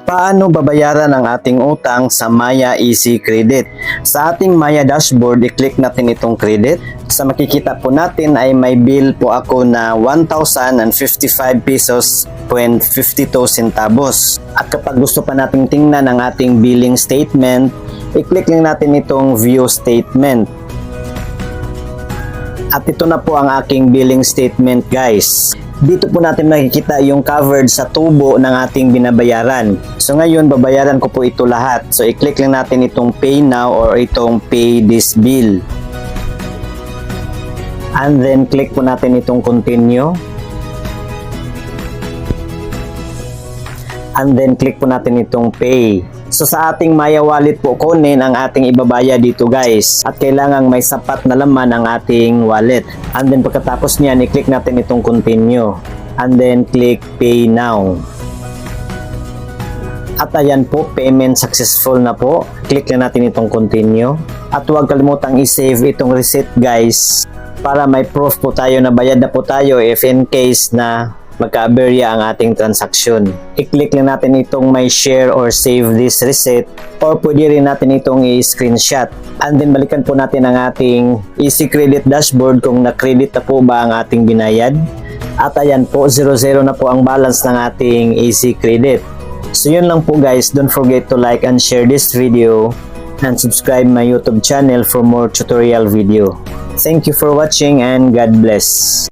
Paano babayaran ang ating utang sa Maya Easy Credit? Sa ating Maya dashboard, i-click natin itong credit. Sa makikita po natin ay may bill po ako na 1,055 pesos 52 centavos. At kapag gusto pa nating tingnan ang ating billing statement, i-click lang natin itong view statement. At ito na po ang aking billing statement, guys. Dito po natin makikita yung covered sa tubo ng ating binabayaran. So ngayon, babayaran ko po ito lahat. So i-click lang natin itong pay now or itong pay this bill. And then click po natin itong continue. And then click po natin itong pay. So sa ating Maya wallet po kunin ang ating ibabaya dito, guys. At kailangang may sapat na laman ang ating wallet. And then pagkatapos niyan, i-click natin itong continue. And then click pay now. At ayan po, payment successful na po. Click lang natin itong continue. At huwag kalimutang i-save itong receipt, guys. Para may proof po tayo na bayad na po tayo if in case na magka-aberya ang ating transaksyon. I-click lang natin itong may share or save this receipt or pwede rin natin itong i-screenshot. And then balikan po natin ang ating Easy Credit dashboard kung na-credit na po ba ang ating binayad. At ayan po, 0-0 na po ang balance ng ating Easy Credit. So yun lang po, guys. Don't forget to like and share this video and subscribe my YouTube channel for more tutorial video. Thank you for watching and God bless.